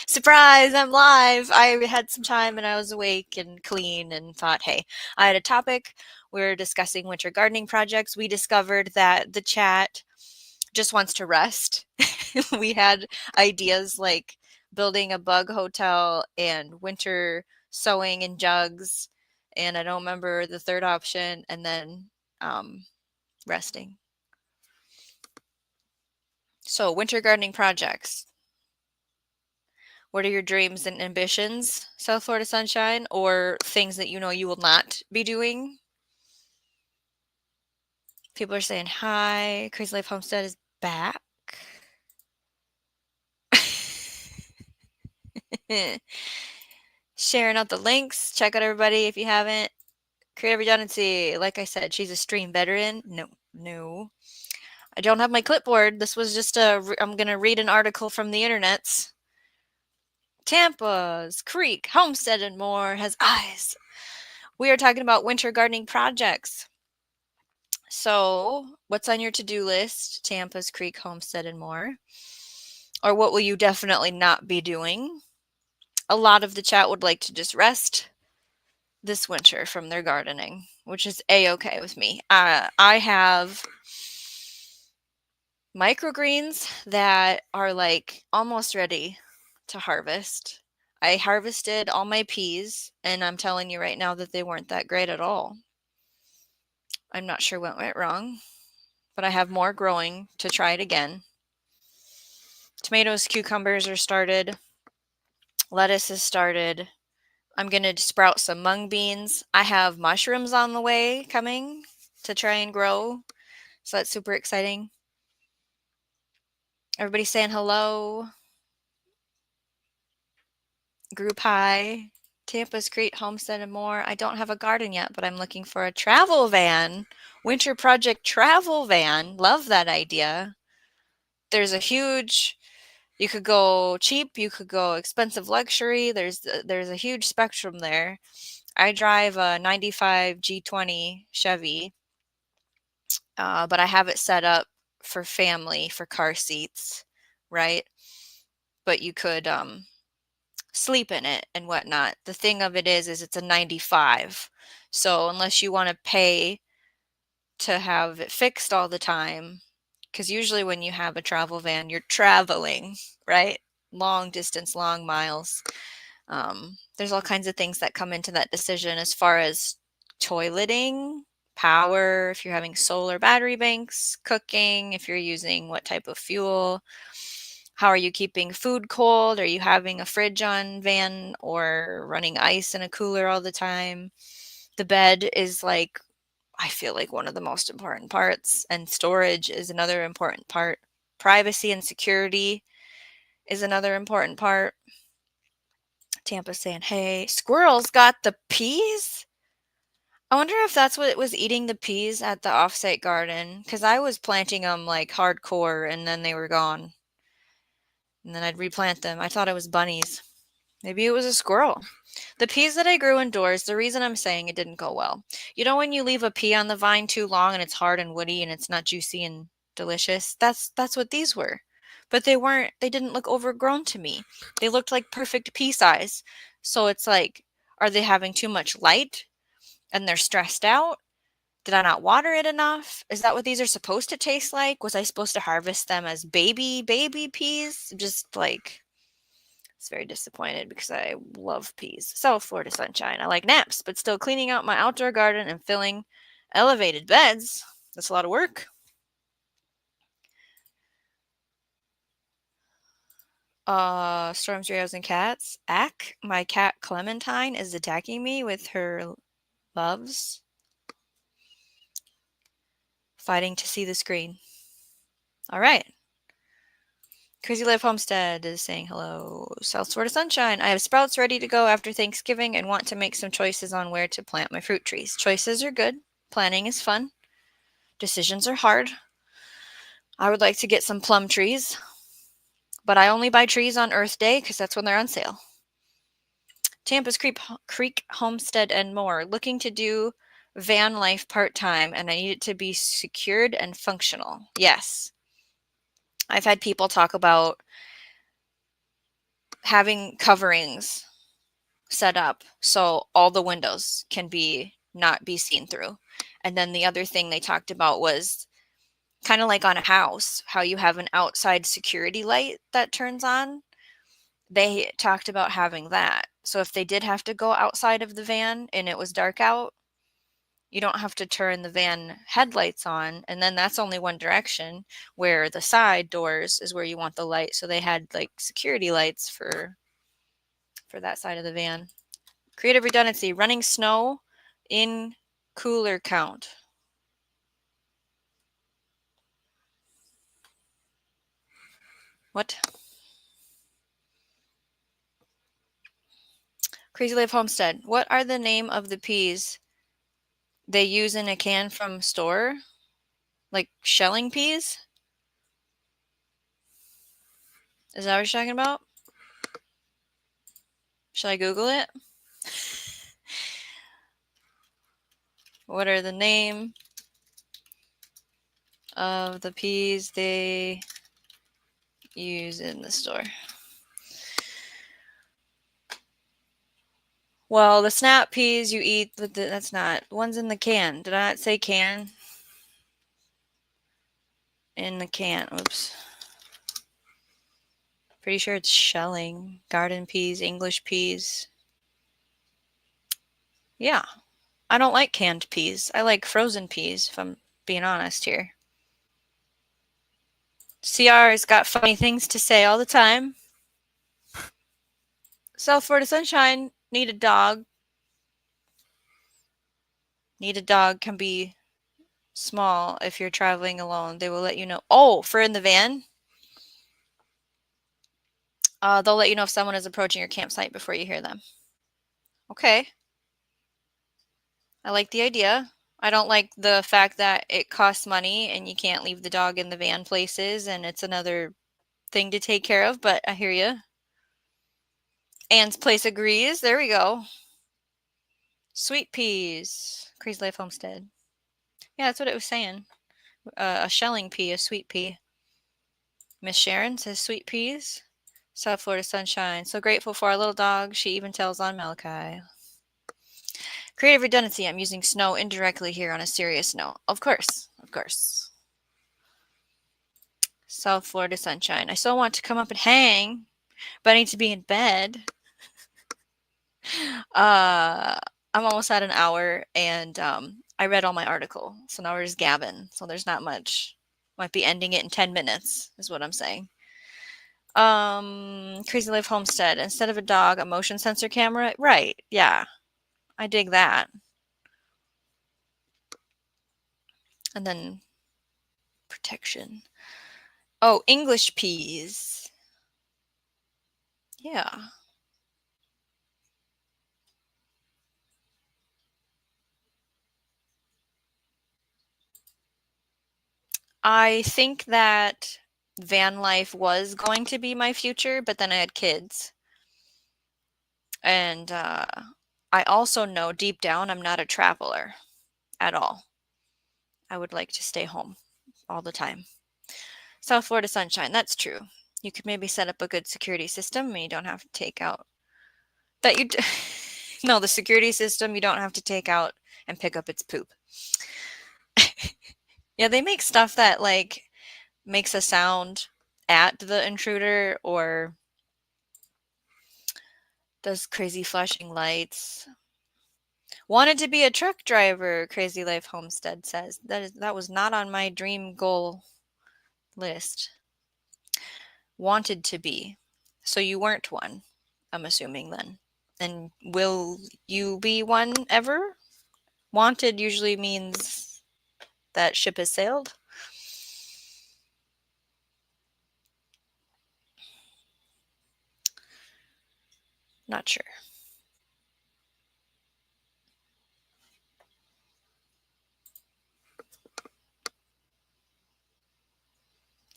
Surprise, I'm live. I had some time and I was awake and clean and thought, hey, I had a topic. We're discussing winter gardening projects. We discovered that the chat just wants to rest. We had ideas like building a bug hotel and winter sowing in jugs. And I don't remember the third option. And then resting. So, winter gardening projects. What are your dreams and ambitions, South Florida Sunshine, or things that you know you will not be doing? People are saying hi. Crazy Life Homestead is back. Sharing out the links. Check out everybody if you haven't. Creative redundancy. Like I said, she's a stream veteran. No. I don't have my clipboard. This was just I'm going to read an article from the internets. Tampa's Creek Homestead and More has eyes. We are talking about winter gardening projects. So, what's on your to-do list? Tampa's Creek Homestead and More. Or what will you definitely not be doing? A lot of the chat would like to just rest this winter from their gardening, which is a-okay with me. I have microgreens that are like almost ready to harvest. I harvested all my peas, and I'm telling you right now that they weren't that great at all. I'm not sure what went wrong, but I have more growing to try it again. Tomatoes, cucumbers are started. Lettuce is started. I'm going to sprout some mung beans. I have mushrooms on the way coming to try and grow. So that's super exciting. Everybody saying hello. Group hi. Tampa's Creek Homestead and More. I don't have a garden yet, but I'm looking for a travel van. Winter project travel van. Love that idea. There's a huge, you could go cheap, you could go expensive luxury. There's a huge spectrum there. I drive a 95 G20 Chevy, but I have it set up for family, for car seats, right? But you could sleep in it and whatnot. The thing of it is it's a 95. So unless you want to pay to have it fixed all the time, because usually when you have a travel van, you're traveling, right? Long distance, long miles. There's all kinds of things that come into that decision as far as toileting, power, if you're having solar battery banks, cooking, if you're using what type of fuel. How are you keeping food cold? Are you having a fridge on van or running ice in a cooler all the time? The bed is like, I feel like one of the most important parts, and storage is another important part. Privacy and security is another important part. Tampa's saying, hey, squirrels got the peas? I wonder if that's what was eating the peas at the offsite garden, because I was planting them like hardcore and then they were gone. And then I'd replant them. I thought it was bunnies. Maybe it was a squirrel. The peas that I grew indoors, the reason I'm saying it didn't go well. You know when you leave a pea on the vine too long and it's hard and woody and it's not juicy and delicious? That's what these were. But they didn't look overgrown to me. They looked like perfect pea size. So it's like, are they having too much light and they're stressed out? Did I not water it enough? Is that what these are supposed to taste like? Was I supposed to harvest them as baby peas? Just like, it's very disappointed because I love peas. So, Florida sunshine. I like naps, but still cleaning out my outdoor garden and filling elevated beds. That's a lot of work. Storms, Rails, and Cats. My cat Clementine is attacking me with her loves. Fighting to see the screen. All right. Crazy Life Homestead is saying hello. South Florida Sunshine. I have sprouts ready to go after Thanksgiving and want to make some choices on where to plant my fruit trees. Choices are good. Planning is fun. Decisions are hard. I would like to get some plum trees, but I only buy trees on Earth Day because that's when they're on sale. Tampa's Creek Homestead and more. Looking to do van life part-time, and I need it to be secured and functional. Yes. I've had people talk about having coverings set up so all the windows can not be seen through. And then the other thing they talked about was kind of like on a house, how you have an outside security light that turns on. They talked about having that. So if they did have to go outside of the van and it was dark out, you don't have to turn the van headlights on, and then that's only one direction, where the side doors is where you want the light. So they had like security lights for that side of the van. Creative redundancy, running snow in cooler count. What? Crazy Life Homestead. What are the name of the peas they use in a can from store? Like shelling peas? Is that what you're talking about? Should I Google it? What are the name of the peas they use in the store? Well, the snap peas you eat, that's not. One's in the can. Did I not say can? In the can. Oops. Pretty sure it's shelling. Garden peas, English peas. Yeah. I don't like canned peas. I like frozen peas, if I'm being honest here. CR's got funny things to say all the time. South Florida Sunshine, need a dog. Need a dog can be small if you're traveling alone. They will let you know. Oh, for in the van? They'll let you know if someone is approaching your campsite before you hear them. Okay. I like the idea. I don't like the fact that it costs money and you can't leave the dog in the van places and it's another thing to take care of, but I hear you. Anne's Place agrees. There we go. Sweet peas. Crazy Life Homestead. Yeah, that's what it was saying. A shelling pea, a sweet pea. Miss Sharon says sweet peas. South Florida Sunshine. So grateful for our little dog. She even tells on Malachi. Creative redundancy. I'm using snow indirectly here on a serious note. Of course. Of course. South Florida Sunshine. I still want to come up and hang, but I need to be in bed. I'm almost at an hour, and I read all my article, so now we're just gabbing. So there's not much. Might be ending it in 10 minutes, is what I'm saying. Crazy Life Homestead. Instead of a dog, a motion sensor camera. Right. Yeah. I dig that. And then protection. Oh, English peas. Yeah. I think that van life was going to be my future, but then I had kids. And I also know deep down I'm not a traveler at all. I would like to stay home all the time. South Florida sunshine, that's true. You could maybe set up a good security system and you don't have to take out that you no, the security system you don't have to take out and pick up its poop. Yeah, they make stuff that like makes a sound at the intruder or does crazy flashing lights. Wanted to be a truck driver, Crazy Life Homestead says. That was not on my dream goal list. Wanted to be. So you weren't one, I'm assuming then. And will you be one ever? Wanted usually means that ship has sailed. Not sure.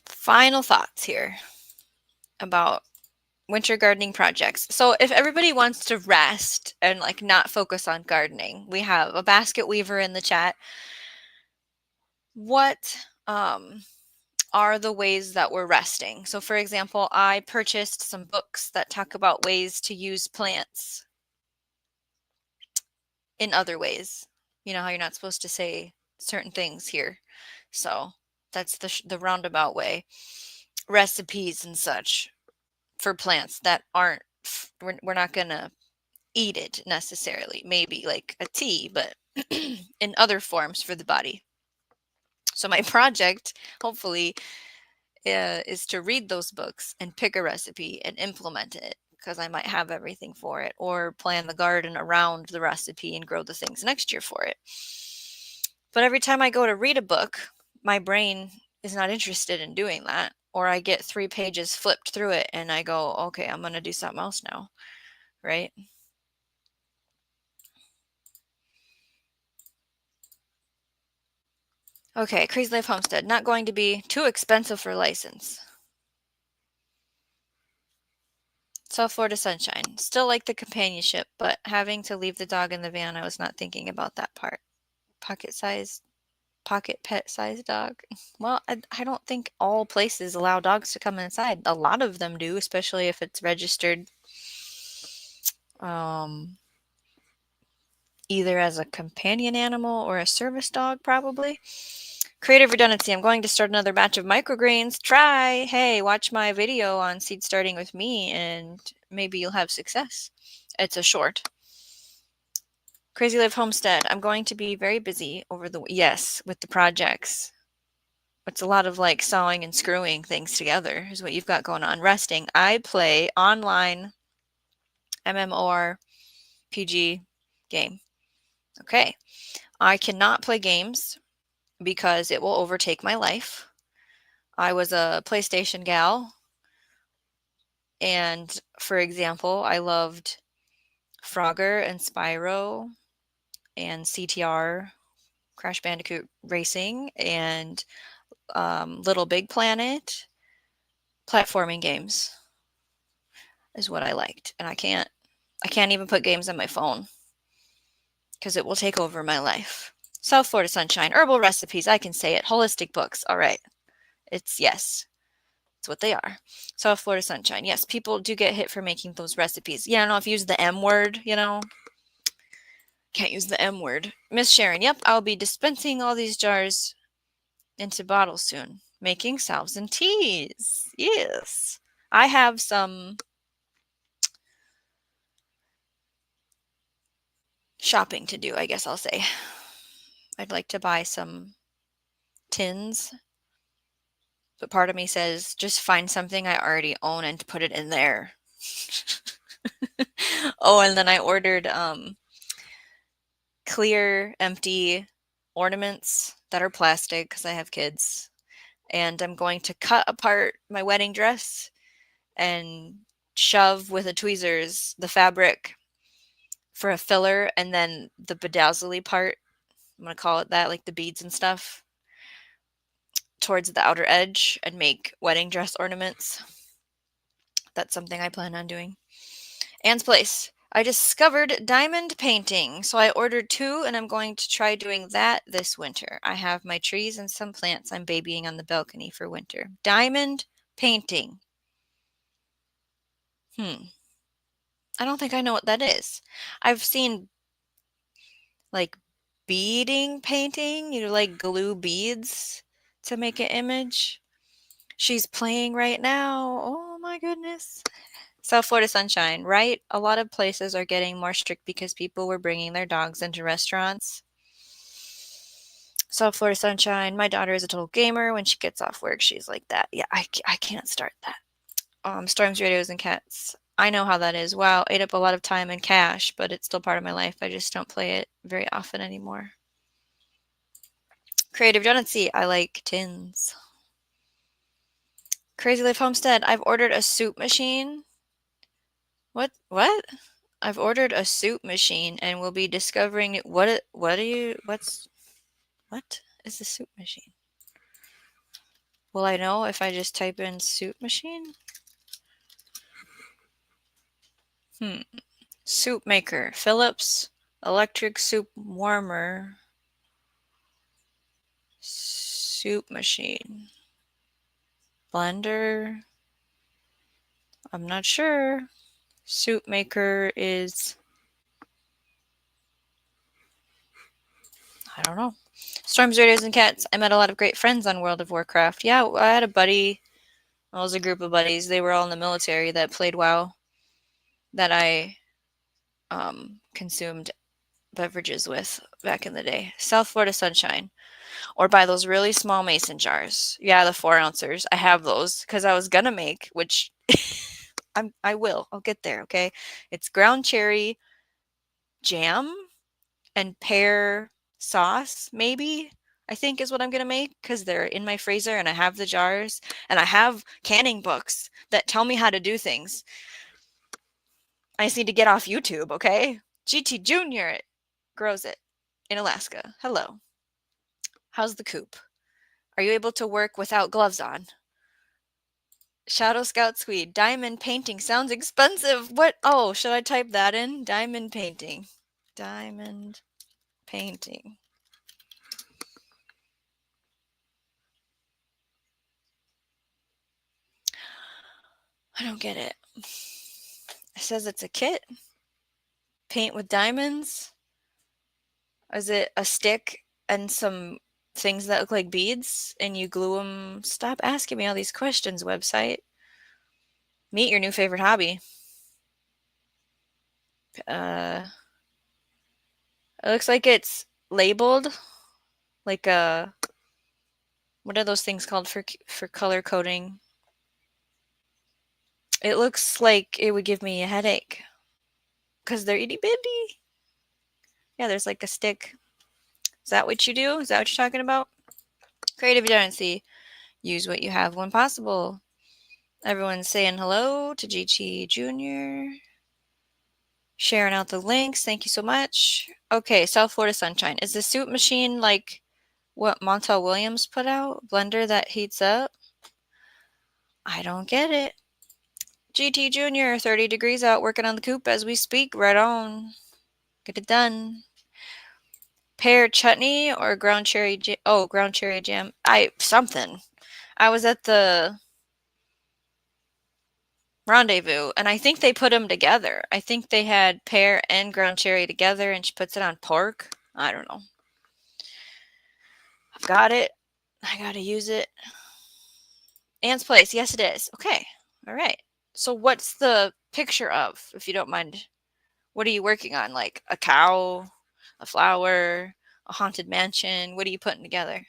Final thoughts here about winter gardening projects. So if everybody wants to rest and like not focus on gardening, we have a basket weaver in the chat. What are the ways that we're resting? So for example, I purchased some books that talk about ways to use plants in other ways. You know how you're not supposed to say certain things here. So that's the roundabout way. Recipes and such for plants that aren't, we're not going to eat it necessarily. Maybe like a tea, but in other forms for the body. So my project, hopefully, is to read those books and pick a recipe and implement it because I might have everything for it, or plan the garden around the recipe and grow the things next year for it. But every time I go to read a book, my brain is not interested in doing that, or I get 3 pages flipped through it and I go, okay, I'm going to do something else now, right? Okay, Crazy Life Homestead, not going to be too expensive for license. South Florida sunshine, still like the companionship, but having to leave the dog in the van, I was not thinking about that part. Pocket pet size dog. Well, I don't think all places allow dogs to come inside. A lot of them do, especially if it's registered either as a companion animal or a service dog, probably. Creative redundancy. I'm going to start another batch of microgreens. Try. Hey, watch my video on seed starting with me and maybe you'll have success. It's a short. Crazy Life Homestead. I'm going to be very busy over the, yes, with the projects. It's a lot of like sewing and screwing things together is what you've got going on. Resting. I play online MMORPG game. Okay. I cannot play games because it will overtake my life. I was a PlayStation gal. And for example, I loved Frogger and Spyro and CTR, Crash Bandicoot Racing, and Little Big Planet. Platforming games is what I liked. And I can't even put games on my phone because it will take over my life. South Florida sunshine, herbal recipes, I can say it. Holistic books, all right. It's yes. It's what they are. South Florida sunshine. Yes, people do get hit for making those recipes. Yeah, I don't know if you use the M word, you know. Can't use the M word. Miss Sharon, yep, I'll be dispensing all these jars into bottles soon. Making salves and teas. Yes. I have some shopping to do, I guess I'll say. I'd like to buy some tins But part of me says, just find something I already own and put it in there. Oh, and then I ordered clear, empty ornaments that are plastic because I have kids. And I'm going to cut apart my wedding dress and shove with a tweezers the fabric for a filler, and then the bedazzly part, I'm going to call it that, like the beads and stuff, towards the outer edge and make wedding dress ornaments. That's something I plan on doing. Anne's Place. I discovered diamond painting, so I ordered 2 and I'm going to try doing that this winter. I have my trees and some plants I'm babying on the balcony for winter. Diamond painting. I don't think I know what that is. I've seen like beading painting, you like glue beads to make an image. She's playing right now. Oh my goodness. South Florida Sunshine, right? A lot of places are getting more strict because people were bringing their dogs into restaurants. South Florida Sunshine, my daughter is a total gamer. When she gets off work, she's like that. Yeah, I can't start that. Storms, Radios, and Cats. I know how that is. Wow, ate up a lot of time and cash, but it's still part of my life. I just don't play it very often anymore. Creative Redundancy. I like tins. Crazy Life Homestead. I've ordered a soup machine. What? I've ordered a soup machine and will be discovering what is the soup machine? Will I know if I just type in soup machine? Soup maker. Philips electric soup warmer. Soup machine. Blender. I'm not sure. Soup maker is, I don't know. Storms, Radios, and Cats. I met a lot of great friends on World of Warcraft. Yeah, I had a buddy. Well, it was a group of buddies. They were all in the military that played WoW that I consumed beverages with back in the day. South Florida Sunshine. Or buy those really small mason jars. Yeah, the 4-ouncers. I have those because I was gonna make, which I will. I'll get there, okay? It's ground cherry jam and pear sauce, maybe, I think is what I'm gonna make because they're in my freezer and I have the jars and I have canning books that tell me how to do things. I just need to get off YouTube, okay? GT Junior grows it in Alaska. Hello. How's the coop? Are you able to work without gloves on? Shadow Scout Swede. Diamond painting sounds expensive. What? Oh, should I type that in? Diamond painting. Diamond painting. I don't get it. It says it's a kit. Paint with diamonds. Is it a stick and some things that look like beads and you glue them? Stop asking me all these questions, website. Meet your new favorite hobby. It looks like it's labeled like a, what are those things called for color coding? It looks like it would give me a headache because they're itty bitty. Yeah, there's like a stick. Is that what you do? Is that what you're talking about? Creative Redundancy. Use what you have when possible. Everyone's saying hello to GT Junior. Sharing out the links. Thank you so much. Okay, South Florida Sunshine. Is the soup machine like what Montel Williams put out? Blender that heats up? I don't get it. GT Junior, 30 degrees out, working on the coop as we speak. Right on. Get it done. Pear chutney or ground cherry jam? Oh, ground cherry jam. Something. I was at the Rendezvous, and I think they put them together. I think they had pear and ground cherry together, and she puts it on pork. I don't know. I've got it. I gotta use it. Anne's Place. Yes, it is. Okay. All right. So what's the picture of, if you don't mind? What are you working on? Like a cow, a flower, a haunted mansion? What are you putting together?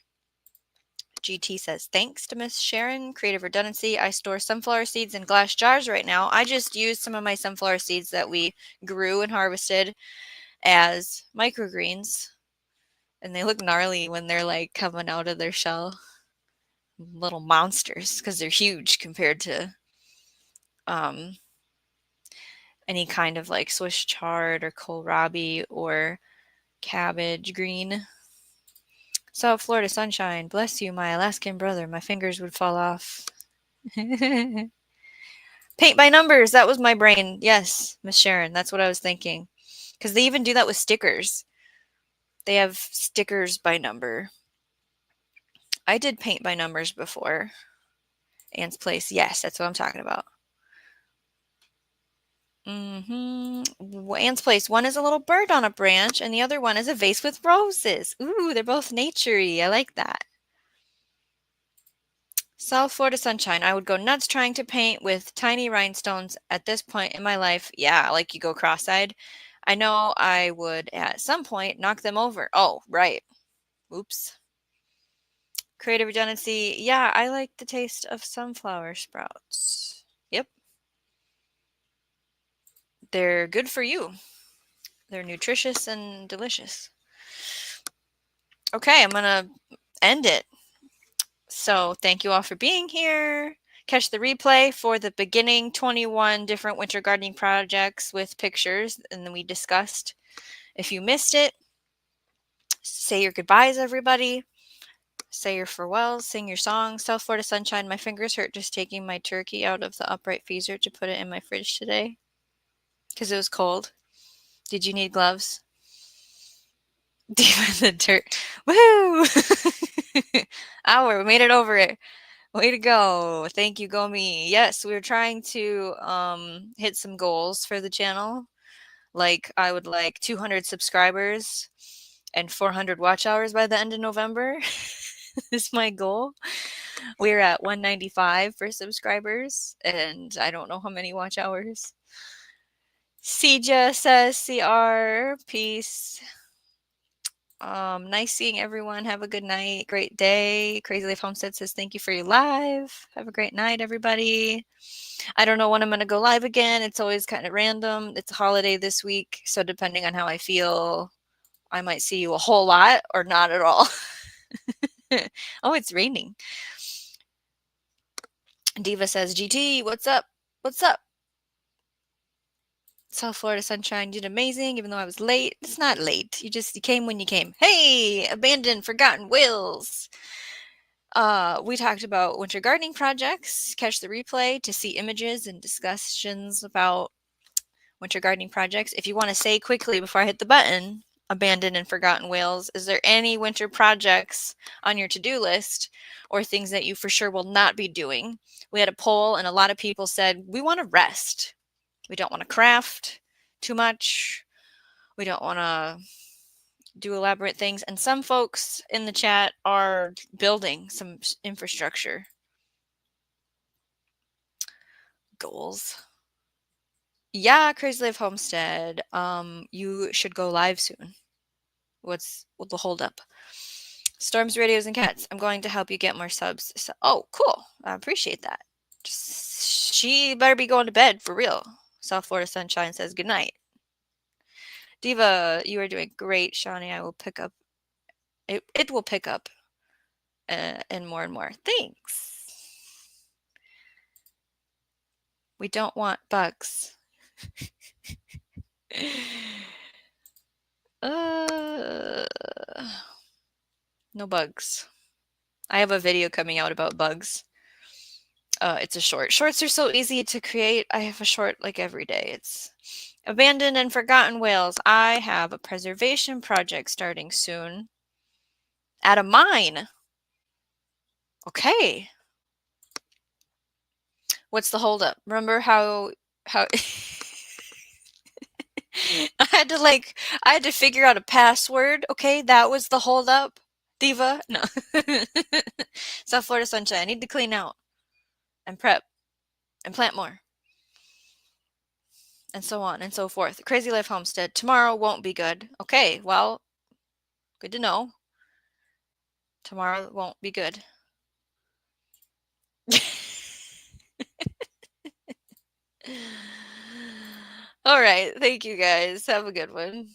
GT says, thanks to Miss Sharon. Creative redundancy. I store sunflower seeds in glass jars right now. I just used some of my sunflower seeds that we grew and harvested as microgreens. And they look gnarly when they're like coming out of their shell. Little monsters because they're huge compared to any kind of like Swiss chard or kohlrabi or cabbage green. South Florida sunshine. Bless you, my Alaskan brother. My fingers would fall off. Paint by numbers. That was my brain. Yes, Miss Sharon. That's what I was thinking. Because they even do that with stickers. They have stickers by number. I did paint by numbers before. Anne's Place. Yes, that's what I'm talking about. Anne's Place. One is a little bird on a branch, and the other one is a vase with roses. Ooh, they're both naturey. I like that. South Florida sunshine. I would go nuts trying to paint with tiny rhinestones at this point in my life. Yeah, like you go cross-eyed. I know I would at some point knock them over. Oh, right. Oops. Creative redundancy. Yeah, I like the taste of sunflower sprouts. Yep. They're good for you. They're nutritious and delicious. Okay, I'm going to end it. So thank you all for being here. Catch the replay for the beginning 21 different winter gardening projects with pictures, and then we discussed. If you missed it, say your goodbyes, everybody. Say your farewells, sing your songs. South Florida sunshine. My fingers hurt just taking my turkey out of the upright freezer to put it in my fridge today because it was cold. Did you need gloves? Diva the dirt. Woo! We made it over it. Way to go. Thank you, Go Me. Yes, we were trying to hit some goals for the channel. Like, I would like 200 subscribers and 400 watch hours by the end of November. Is my goal. We're at 195 for subscribers, and I don't know how many watch hours. Sija says, CR, peace. Nice seeing everyone. Have a good night. Great day. Crazy Life Homestead says, thank you for your live. Have a great night, everybody. I don't know when I'm going to go live again. It's always kind of random. It's a holiday this week. So depending on how I feel, I might see you a whole lot or not at all. Oh, it's raining. Diva says, GT, what's up? What's up? South Florida sunshine, you did amazing, even though I was late. It's not late. You came when you came. Hey, abandoned, forgotten wills. We talked about winter gardening projects. Catch the replay to see images and discussions about winter gardening projects. If you want to say quickly before I hit the button, abandoned and forgotten whales, is there any winter projects on your to-do list or things that you for sure will not be doing? We had a poll and a lot of people said, we want to rest. We don't want to craft too much. We don't want to do elaborate things. And some folks in the chat are building some infrastructure goals. Yeah, Crazy Life Homestead. You should go live soon. What's the holdup? Storms, Radios, and Cats. I'm going to help you get more subs. So, oh, cool. I appreciate that. She better be going to bed for real. South Florida Sunshine says good night. Diva, you are doing great, Shawnee. I will pick up. It will pick up and more. Thanks. We don't want bugs. No bugs. I have a video coming out about bugs. It's a short. Shorts are so easy to create. I have a short like every day. It's abandoned and forgotten whales. I have a preservation project starting soon at a mine. Okay. What's the holdup? Remember how I had to figure out a password. Okay, that was the holdup. Diva? No. South Florida sunshine. I need to clean out and prep and plant more. And so on and so forth. Crazy Life Homestead. Tomorrow won't be good. Okay, well, good to know. Tomorrow won't be good. All right. Thank you guys. Have a good one.